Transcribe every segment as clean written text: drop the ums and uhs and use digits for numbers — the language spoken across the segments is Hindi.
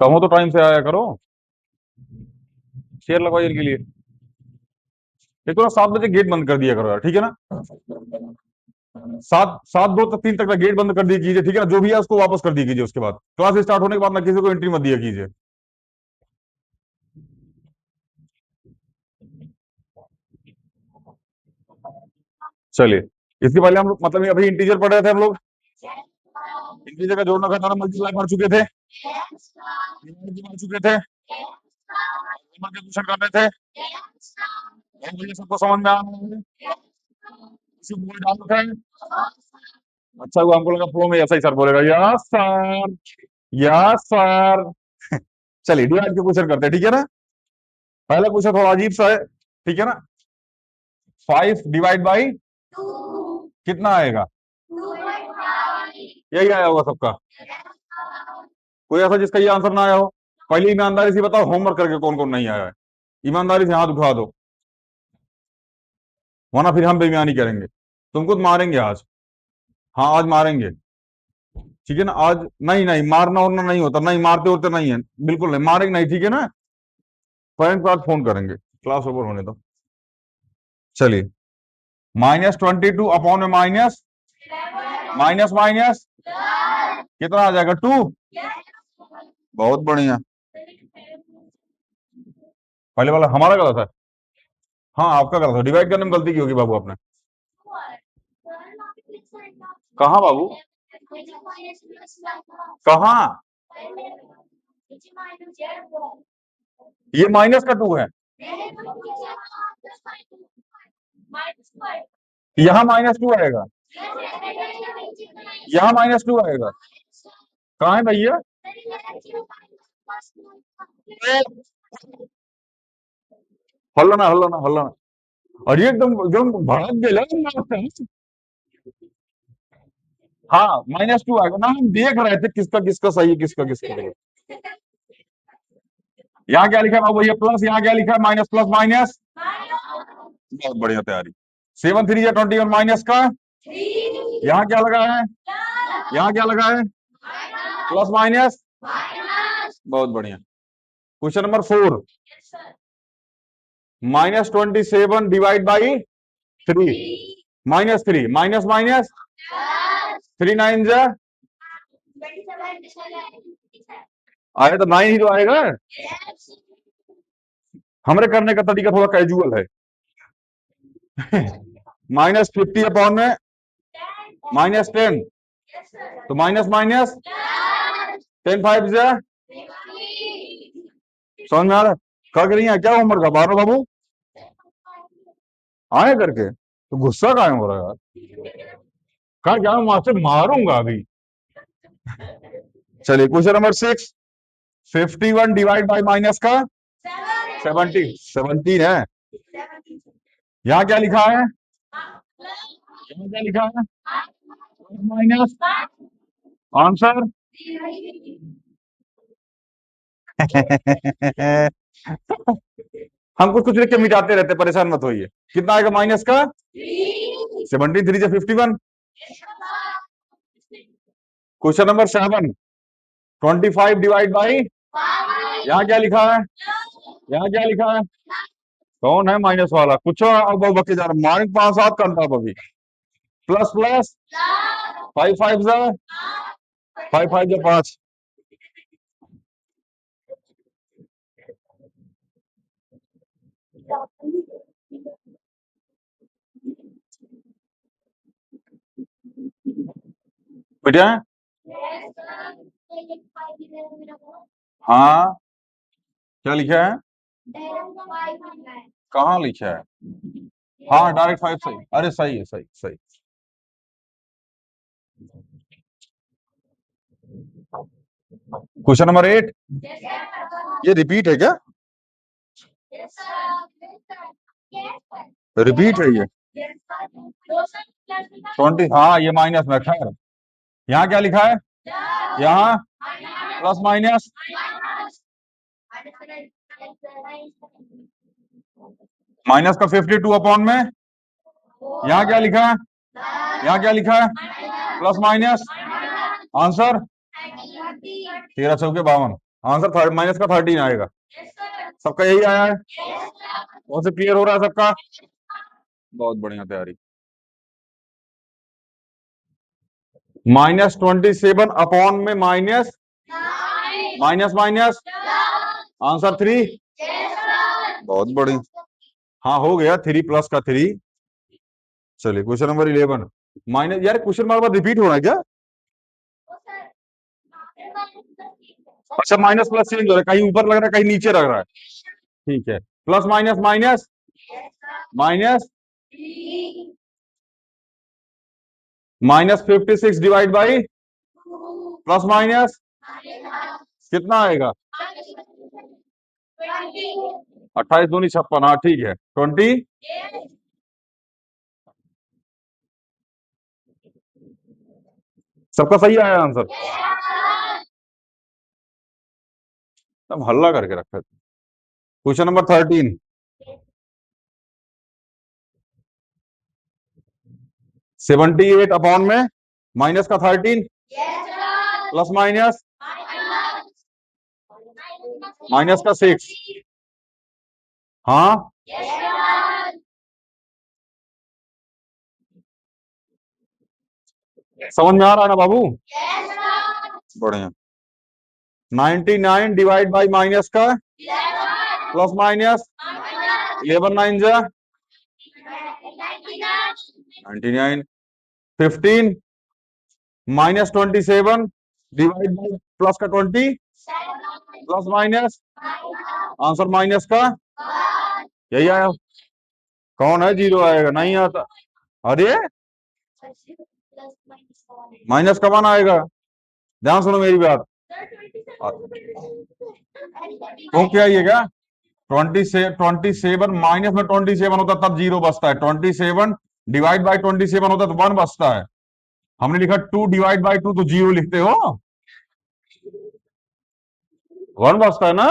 कम हो तो टाइम से आया करो। शेयर लगवाइए इनके लिए। एक तो ना 7 बजे गेट बंद कर दिया करो यार, ठीक है ना। 7 7 2 तक 3 तक का गेट बंद कर दिया कीजिए, ठीक है ना। जो भी है उसको वापस कर दिया कीजिए। उसके बाद क्लास स्टार्ट होने के बाद ना किसी को एंट्री मत दिया कीजिए। चलिए, इसके पहले हम लोग मतलब अभी इंटीजर पढ़ रहे थे हम लोग। इंटीजर का जोड़ना घटाना मल्टीप्लाई पढ़ चुके थे, डिवाइड भी पढ़ चुके थे, नंबर के क्वेश्चन कर रहे थे। और मुझे सबको समझ में आ रहा है, किसी को कोई डाउट है? अच्छा हुआ हमको लगा फ्लो में ऐसा ही सर बोलेगा, यस सर, यस सर। चलिए डिवाइड के क्वेश्चन करते हैं, ठीक है ना। पहला क्वेश्चन थोड़ा अजीब सा है, ठीक है ना। 5 डिवाइड बाई कितना आएगा? यही आया होगा सबका। कोई ऐसा जिसका ये आंसर ना आया हो? पहले ईमानदारी से बताओ होमवर्क करके कौन कौन नहीं आया है। ईमानदारी से हाथ उठा दो, वरना फिर हम बेईमानी करेंगे। तुमको तो मारेंगे आज। हाँ आज मारेंगे, ठीक है ना। आज नहीं नहीं, मारना उड़ना नहीं होता, नहीं मारते उड़ते नहीं है, बिल्कुल नहीं मारेंगे नहीं, ठीक है ना। पेरेंट्स के बाद फोन करेंगे, क्लास ओवर होने दो। चलिए, -22 अपॉन में माइनस माइनस माइनस कितना आ जाएगा? 2। बहुत बढ़िया। पहले वाला हमारा गलत है। हाँ आपका गलत है, डिवाइड करने में गलती की होगी बाबू आपने। कहाँ बाबू, कहाँ? ये -का 2 है, यहाँ -2 आएगा, यहाँ -2 आएगा। कहाँ है भैया? हल्ला ना हल्ला ना हल्ला ना। और ये एकदम एकदम भड़क गेला ना। हाँ -2 आएगा ना, हम देख रहे थे किसका किसका सही है, किसका किसका गलत। यहाँ क्या लिखा है बाबू? ये प्लस, यहाँ क्या लिखा है? Minus plus minus. बहुत बढ़िया तैयारी। 7 3 या 21 माइनस का, यहाँ क्या लगा है? यहाँ क्या लगा है? Plus minus. बहुत बढ़िया। Question number 4, -27 divide by 3, -3 minus minus 3 9 जा आया तो 9 ही तो आएगा। हमरे करने का तरीका थोड़ा कैजुअल है। -50 अपॉन में -10, तो माइनस माइनस 10 5 जा। समझ में आ रहा है? कर रही है क्या होमवर्क का बारो बाबू? आए करके तो गुस्सा काहे हो रहा है यार? कहा क्या मास्टर मारूंगा अभी। चलिए question number 6, 51 divide by minus का 17 है। यहाँ क्या लिखा है? यहाँ क्या लिखा है? Minus answer. हम कुछ कुछ लिख के मिटाते रहते, परेशान मत होइए। कितना आएगा माइनस का? 17 3 से 51। क्वेश्चन नंबर 7, 25 डिवाइड बाई, यहाँ क्या लिखा है? यहाँ क्या लिखा है? कौन है माइनस वाला? कुछ अब बके जा रहा, माइनस 5 7 करता अभी। प्लस प्लस 5 5 जा 5 5 जा 5। बेटा हाँ क्या लिखा है? कहाँ लिखा है? हाँ डायरेक्ट 5 सही, अरे सही है, सही सही। क्वेश्चन नंबर 8, ये रिपीट है क्या? रिपीट है ये 20, हाँ ये माइनस में, खैर यहाँ क्या लिखा है? यहाँ प्लस माइनस -का 52 अपॉन में, यहाँ क्या लिखा है? यहाँ क्या लिखा है? प्लस माइनस आंसर 13 चौके 52, आंसर माइनस का 13 आएगा। सबका यही आया है? कौन से क्लियर हो रहा है सबका? बहुत बढ़िया तैयारी। -27 अपॉन में माइनस माइनस माइनस आंसर 3। बहुत बढ़िया। हाँ हो गया, 3 प्लस का 3। चलिए क्वेश्चन नंबर 11। माइनस, यार क्वेश्चन बार बार रिपीट हो रहा है क्या? अच्छा, माइनस प्लस चेंज हो रहा है, कहीं ऊपर लग रहा है कहीं नीचे लग रहा है। ठीक है, plus minus minus minus -56 divide by plus minus कितना आएगा? 28 दूनी 56। हाँ ठीक है, 20। सबका सही आया आंसर? तब हल्ला करके रखा। Question number 13। 78 अपॉन में माइनस का 13 प्लस माइनस माइनस का 6। हाँ समझ में आ रहा है ना बाबू? बढ़िया। 99 डिवाइड बाई माइनस का प्लस माइनस 11 9 जा 99। 15 -27 डिवाइड बाई प्लस का 20 प्लस माइनस आंसर माइनस का यही आया। कौन है जीरो आएगा? नहीं आता। अरे माइनस का 1 आएगा। ध्यान सुनो मेरी बात। तो क्या ये क्या 27 माइनस में 27 होता तब जीरो बचता है। 27 डिवाइड बाई 27 होता तो 1 बचता है। हमने लिखा 2 डिवाइड बाई 2 तो जीरो लिखते हो, 1 बचता है ना।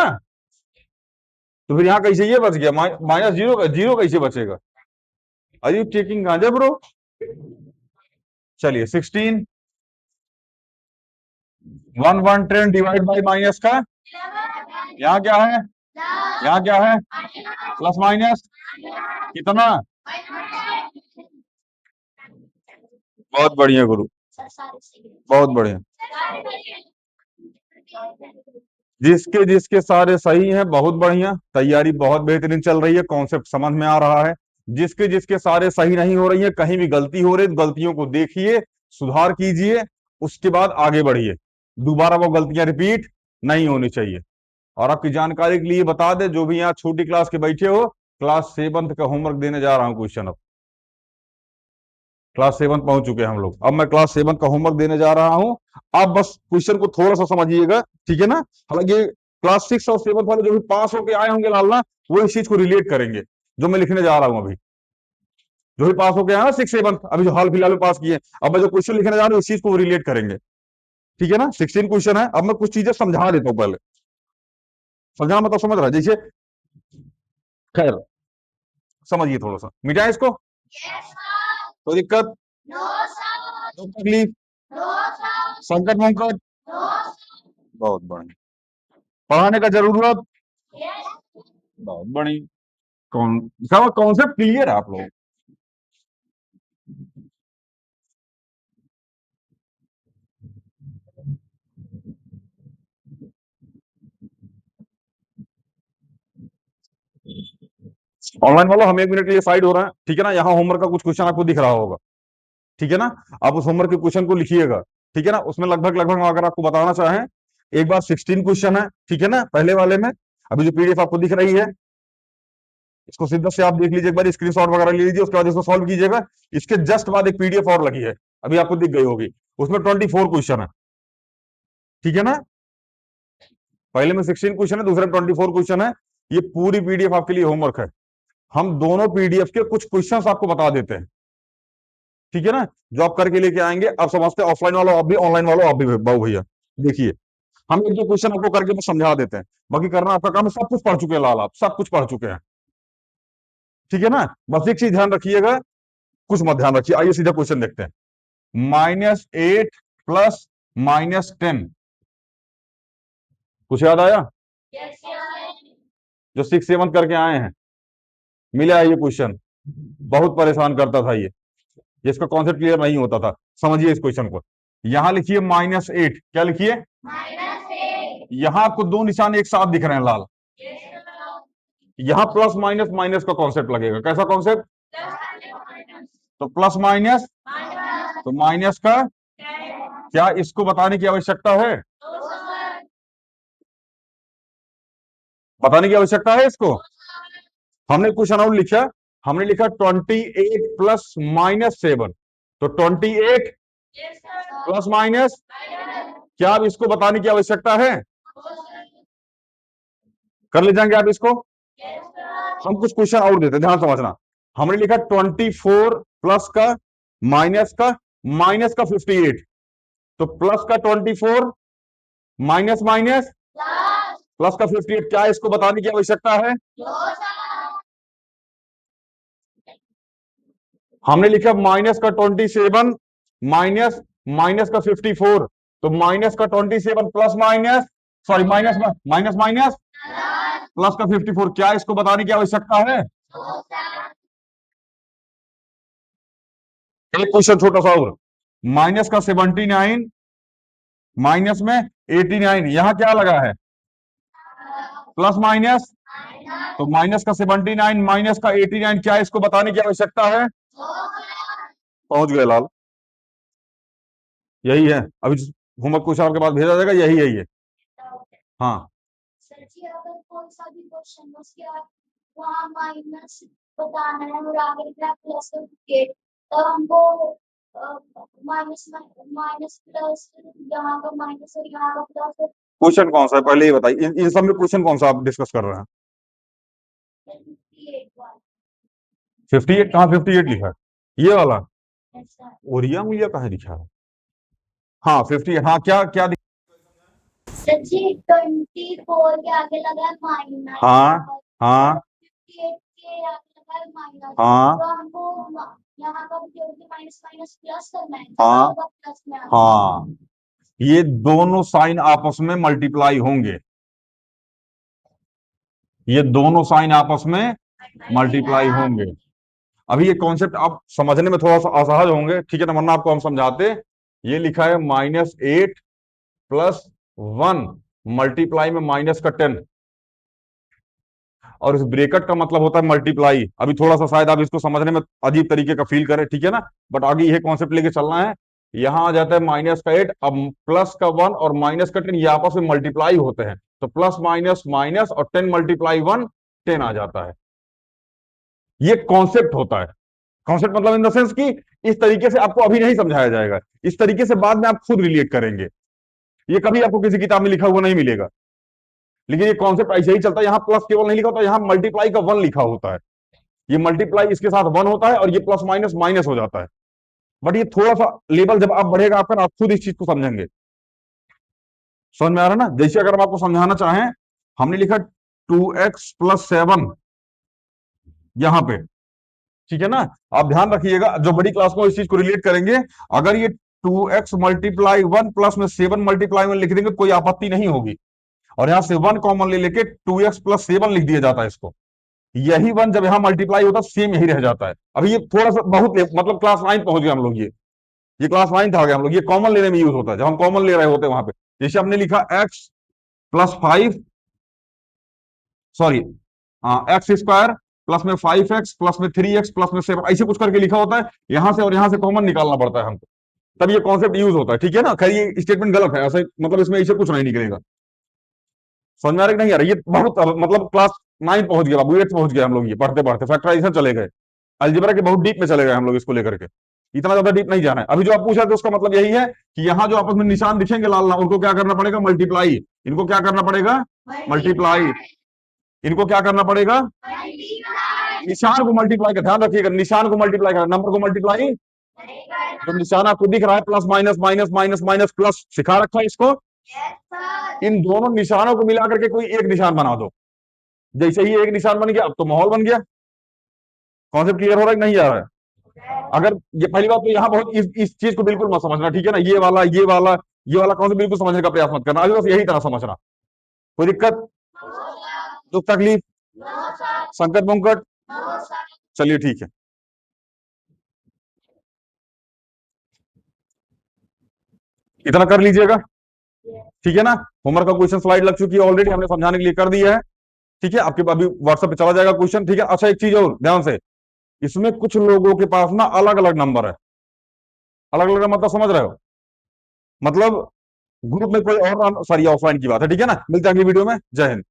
तो फिर यहाँ कैसे ये बच गया? माइनस जीरो, जीरो कैसे बचेगा? आर यू टेकिंग गांजा ब्रो? चलिए 16 110 डिवाइड बाई माइनस का यहाँ क्या है? यहाँ क्या है? प्लस माइनस कितना? बहुत बढ़िया गुरु, बहुत बढ़िया। जिसके जिसके सारे सही हैं, बहुत बढ़िया, तैयारी बहुत बेहतरीन चल रही है, कॉन्सेप्ट समझ में आ रहा है। जिसके जिसके सारे सही नहीं हो रही है, कहीं भी गलती हो रही है, गलतियों को देखिए, सुधार कीजिए, उसके बाद आगे बढ़िए। दोबारा वो गलतियां रिपीट नहीं होनी चाहिए। और आपकी जानकारी के लिए बता दें, जो भी यहाँ छोटी क्लास के बैठे हो, क्लास 7 का होमवर्क देने जा रहा हूँ क्वेश्चन। अब क्लास 7 पहुंच चुके हैं हम लोग, अब मैं क्लास 7 का होमवर्क देने जा रहा हूं। आप बस क्वेश्चन को थोड़ा सा समझिएगा, ठीक है ना। हालांकि क्लास 6 और 7 वाले जो भी पास होके आए होंगे लालना, वो इस चीज को रिलेट करेंगे जो मैं लिखने जा रहा हूं अभी। जो भी पास होके आए ना 6 7 अभी जो हाल फिलहाल में पास किए, अब मैं जो क्वेश्चन लिखने जा रहा हूँ इस चीज को रिलेट करेंगे, ठीक है ना। 16 क्वेश्चन है। अब मैं कुछ चीजें समझा देता हूँ पहले। समझाना मतलब समझ रहा है जैसे, खैर समझिए थोड़ा सा, मिटाए इसको। कोई दिक्कत? कोई तकलीफ? संकट वंकट? बहुत बढ़िया। पढ़ाने का जरूरत? बहुत बड़ी। कौन सब कॉन्सेप्ट क्लियर है आप लोग? ऑनलाइन वालों हम 1 मिनट के लिए साइड हो रहे हैं, ठीक है ना। यहाँ होमवर्क का कुछ क्वेश्चन आपको दिख रहा होगा, ठीक है ना। आप उस होमवर्क के क्वेश्चन को लिखिएगा, ठीक है ना। उसमें लगभग लगभग अगर आपको बताना चाहें, एक बार 16 क्वेश्चन है, ठीक है ना, पहले वाले में। अभी जो पीडीएफ आपको दिख रही है, इसको सीधा से आप देख लीजिए, एक बार स्क्रीनशॉट वगैरह ले लीजिए, उसके बाद इसको सॉल्व कीजिएगा। इसके जस्ट बाद एक पीडीएफ और लगी है, अभी आपको दिख गई होगी, उसमें 24 क्वेश्चन है, ठीक है ना। पहले में 16 क्वेश्चन है, दूसरे में 24 क्वेश्चन है। ये पूरी पीडीएफ आपके लिए होमवर्क है। हम दोनों पीडीएफ के कुछ क्वेश्चंस आपको बता देते हैं, ठीक है ना, जो आप करके लेके आएंगे। आप समझते हैं, ऑफलाइन वालों आप भी, ऑनलाइन वालों आप भी बाबू भैया। देखिए, हम एक दो क्वेश्चन आपको करके बस समझा देते हैं, बाकी करना आपका काम है। सब कुछ पढ़ चुके हैं लाल, आप सब कुछ पढ़ चुके हैं, ठीक है ना। बस एक चीज ध्यान रखिएगा, कुछ मत ध्यान रखिए। आइए सीधा क्वेश्चन देखते हैं। -8 प्लस -10, कुछ याद आया? जो 6 7 करके आए हैं, मिला है ये क्वेश्चन। बहुत परेशान करता था ये, जिसका कॉन्सेप्ट क्लियर नहीं होता था। समझिए इस क्वेश्चन को। यहां लिखिए -8, क्या लिखिए? यहां आपको दो निशान एक साथ दिख रहे हैं लाल। यहां प्लस माइनस माइनस का कॉन्सेप्ट लगेगा। कैसा कॉन्सेप्ट? तो प्लस माइनस, तो माइनस का, क्या इसको बताने की आवश्यकता है? बताने की आवश्यकता है इसको? हमने क्वेश्चन आउट लिखा, हमने लिखा 28 प्लस -7, तो 28 प्लस माइनस, क्या अब इसको बताने की आवश्यकता है? कर ले जाएंगे आप इसको? हम कुछ क्वेश्चन और देते हैं, ध्यान समझना। हमने लिखा 24 प्लस का, माइनस का 58, तो प्लस का 24, माइनस माइनस प्लस का 58, क्या इसको बताने की आवश्यकता है? हमने लिखा माइनस का 27 माइनस माइनस का 54, तो माइनस का 27 plus minus, sorry minus minus minus plus का 54, क्या इसको बताने की आवश्यकता है? एक क्वेश्चन छोटा सा और, माइनस का 79 माइनस में 89, यहां क्या लगा है? प्लस माइनस, तो माइनस का 79 माइनस का 89, क्या इसको बताने की आवश्यकता है? पहुंच गए लाल, यही है। अभी होमवर्क कुछ और के बाद भेजा जाएगा, यही है ये। हाँ सर जी, अगर कोई सा भी क्वेश्चन उसके बाद वहाँ माइनस बताना है और आगे का प्लस करके, तो हमको माइनस माइनस प्लस, यहाँ का माइनस और यहाँ का प्लस। क्वेश्चन कौन सा है पहले ये बताइए, इन सब में क्वेश्चन कौन सा आप डिस्कस कर रहे हैं? 58 कहाँ 58 लिखा है? ये वाला ओरिया मुरिया कहाँ लिखा है? हाँ 50, हाँ क्या क्या सर जी 24 के आगे लगा है माइनस, हाँ हाँ 58 के आगे लगा है माइनस, हाँ तो हमको यहाँ का माइनस माइनस प्लस करना है, हाँ प्लस में हाँ, ये दोनों साइन आपस में मल्टीप्लाई होंगे, ये दोनों साइन आपस में मल्टीप्लाई होंगे। अभी ये कॉन्सेप्ट आप समझने में थोड़ा सा असहज होंगे, ठीक है ना, वरना आपको हम समझाते। ये लिखा है -8 प्लस 1 मल्टीप्लाई में माइनस का 10, और इस ब्रेकेट का मतलब होता है मल्टीप्लाई। अभी थोड़ा सा शायद आप इसको समझने में अजीब तरीके का फील करें, ठीक है ना, बट आगे यह कॉन्सेप्ट लेके चलना है। यहां आ जाता है -8, अब प्लस का 1 और माइनस का 10 ये आपस में मल्टीप्लाई होते हैं, तो प्लस माइनस माइनस और 10 मल्टीप्लाई 1 10 आ जाता है। ये कॉन्सेप्ट होता है। कॉन्सेप्ट मतलब इन द सेंस कि इस तरीके से आपको अभी नहीं समझाया जाएगा, इस तरीके से बाद में आप खुद रिलेट करेंगे। ये कभी आपको किसी किताब में लिखा हुआ नहीं मिलेगा, लेकिन ये कॉन्सेप्ट ऐसे ही चलता है। यहाँ प्लस केवल नहीं लिखा होता, यहाँ मल्टीप्लाई का 1 लिखा होता है। ये मल्टीप्लाई इसके साथ 1 होता है और ये प्लस माइनस माइनस हो जाता है। बट ये थोड़ा सा लेवल जब आप बढ़ेगा आपका, आप खुद इस चीज को समझेंगे। समझ में आ रहा है ना? जैसे अगर हम आपको समझाना चाहें, हमने लिखा 2x प्लस 7 यहां पे, ठीक है ना। आप ध्यान रखिएगा, जो बड़ी क्लास में इस चीज को रिलेट करेंगे। अगर ये 2x मल्टीप्लाई 1 प्लस में 7 मल्टीप्लाई 1 लिख देंगे, कोई आपत्ति नहीं होगी, और यहां से 1 कॉमन ले लेके 2x प्लस 7 लिख दिया जाता है इसको। यही 1 जब यहां मल्टीप्लाई होता है सेम यही रह जाता है। अभी ये थोड़ा सा बहुत मतलब क्लास 9 पहुंच गए हम लोग, ये क्लास 9 आ गया हम लोग। ये कॉमन लेने में यूज होता है, जब हम कॉमन ले रहे होते हैं वहां पे। जैसे हमने लिखा x plus 5, sorry x square plus में 5x प्लस में 3x प्लस में 7, ऐसे कुछ करके लिखा होता है। यहां से और यहां से कॉमन निकालना पड़ता है हमको, तब ये कॉन्सेप्ट यूज होता है, ठीक है ना। खैर ये स्टेटमेंट गलत है, ऐसे मतलब इसमें ऐसे कुछ नहीं निकलेगा। समझ में आ रहा है कि नहीं आ रहा? ये बहुत मतलब क्लास 9 पहुंच गया बाबू, 8 पहुंच गया हम लोग, ये पढ़ते पढ़ते फैक्टराइजेशन चले गए, अलजेब्रा के बहुत डीप में चले गए हम लोग इसको लेकर के। इतना ज्यादा डीप नहीं जाना है। अभी जो आप पूछ रहे थे उसका मतलब यही है कि यहाँ जो आपस में निशान दिखेंगे लाल लाल, उनको क्या करना पड़ेगा? मल्टीप्लाई। इनको क्या करना पड़ेगा? मल्टीप्लाई। इनको क्या करना पड़ेगा? निशान को मल्टीप्लाई का ध्यान रखिएगा, निशान को मल्टीप्लाई करना, नंबर को मल्टीप्लाई। तो निशान आपको दिख रहा है plus minus minus minus minus plus, सिखा रखा है इसको। इन दोनों निशानों को मिला करके कोई एक निशान बना दो। जैसे ही एक निशान बन गया, अब तो माहौल बन गया। कॉन्सेप्ट क्लियर हो रहा है कि नहीं आ रहा है? अगर ये पहली बात तो यहाँ बहुत इस चीज को बिल्कुल मत समझना, ठीक है ना, ये वाला कौन सा बिल्कुल समझने का प्रयास मत करना, अभी बस यही तरह समझना। कोई दिक्कत, दुख तकलीफ, संकट मुंकट, चलिए ठीक है। इतना कर लीजिएगा, ठीक है ना। होमवर्क का क्वेश्चन स्लाइड लग चुकी है ऑलरेडी, हमने समझाने के लिए कर दिया है, ठीक है। आपके अभी व्हाट्सएप पे चला जाएगा क्वेश्चन, ठीक है। अच्छा एक चीज और ध्यान से, इसमें कुछ लोगों के पास ना अलग अलग नंबर है। अलग अलग मतलब समझ रहे हो, मतलब ग्रुप में कोई और, सॉरी ऑफलाइन की बात है, ठीक है ना। मिलते हैं अगली वीडियो में, जय हिंद।